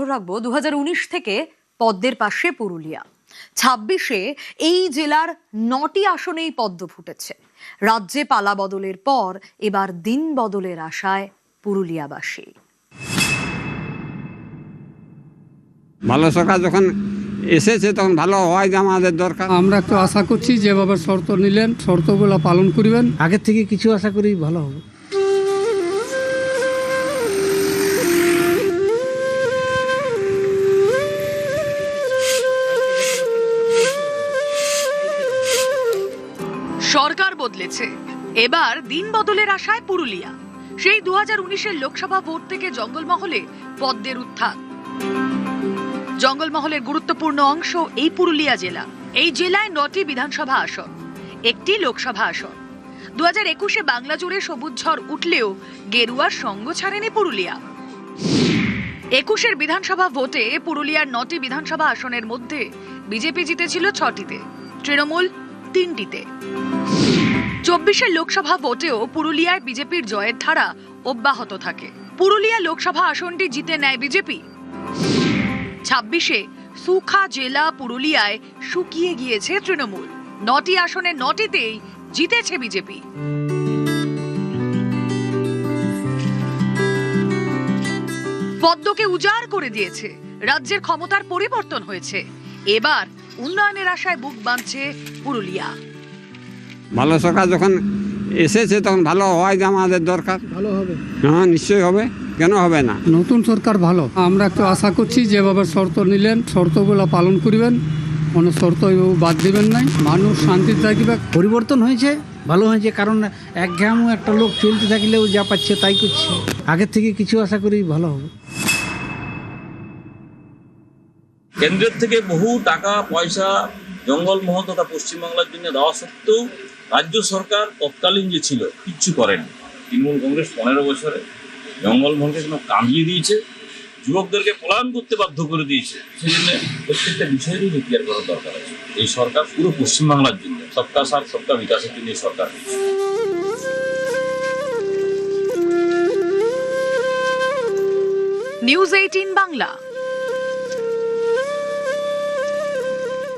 নজর রাখবো 2019 থেকে পদ্মের পাশে পুরুলিয়া। 26-এ এই জেলার 9টি আসনেই পদ্ম ফুটেছে। রাজ্যে পালা বদলের পর এবার দিন বদলের আশায় পুরুলিয়াবাসী। ভালো সরকার যখন এসেছে তখন ভালো হওয়াই আমাদের দরকার। আমরা একটু আশা করছি যেভাবে শর্ত নিলেন শর্তগুলো পালন করবেন। আগের থেকে কিছু আশা করি ভালো হবে। সরকার বদলেছে, এবার দিন বদলের আশায় পুরুলিয়া। সেই 2019-এর লোকসভা ভোট থেকে জঙ্গলমহলে পদ্মের উত্থান। জঙ্গলমহলের গুরুত্বপূর্ণ অংশ এই পুরুলিয়া জেলা। এই জেলায় 9টি বিধানসভা আসন, একটি লোকসভা আসন। 2021-এ বাংলা জুড়ে সবুজ ঝড় উঠলেও গেরুয়ার সঙ্গ ছাড়েনি পুরুলিয়া। 21-এর বিধানসভা ভোটে পুরুলিয়ার 9টি বিধানসভা আসনের মধ্যে বিজেপি জিতেছিল 6টিতে, তৃণমূল 3টিতে। 24-এর লোকসভা ভোটেও পুরুলিয়ায় বিজেপির জয়ের ধারা অব্যাহত থাকে। পুরুলিয়া লোকসভা আসনটি জিতে নেয় বিজেপি। 26-এ সুখা জেলা পুরুলিয়ায় শুকিয়ে গিয়েছে তৃণমূল। 9টি আসনে 9টিতেই জিতেছে বিজেপি। পদ্মকে উজাড় করে দিয়েছে, রাজ্যের ক্ষমতার পরিবর্তন হয়েছে। এবার উন্নয়নের আশায় বুক বাঁধছে পুরুলিয়া। ভালো সরকার যখন এসেছে তখন ভালো হওয়াই আমাদের দরকার। ভালো হবে, হ্যাঁ নিশ্চয়ই হবে, কেন হবে না। নতুন সরকার ভালো। আমরা একটু আশা করছি যেভাবে শর্ত নিলেন শর্তগুলো পালন করবেন, কোনো শর্ত বাদ দিবেন নাই, মানুষ শান্তিতে থাকবে। পরিবর্তন হয়েছে, ভালো হয়েছে, কারণ একঘেয়ামু একটা লোক চলতে থাকলেও যা পাচ্ছে তাই করছে। আগের থেকে কিছু আশা করি ভালো হবে। কেন্দ্রের থেকে বহু টাকা পয়সা জঙ্গলমহল তথা পশ্চিমবাংলার জন্য দেওয়া সত্ত্বেও রাজ্য সরকার তৎকালীন যে ছিল কিচ্ছু করেনি। তৃণমূল কংগ্রেস 15 বছরে জঙ্গলমহলকে কোনো কামিয়ে দিয়েছে, যুবকদেরকে পলায়ন করতে বাধ্য করে দিয়েছে। সেই জন্য প্রত্যেকটা বিষয়েরই বিচার করার দরকার আছে। এই সরকার পুরো পশ্চিমবাংলার জন্য সবকা সাথ সবকা বিকাশের জন্য এই সরকার। নিউজ 18 বাংলা।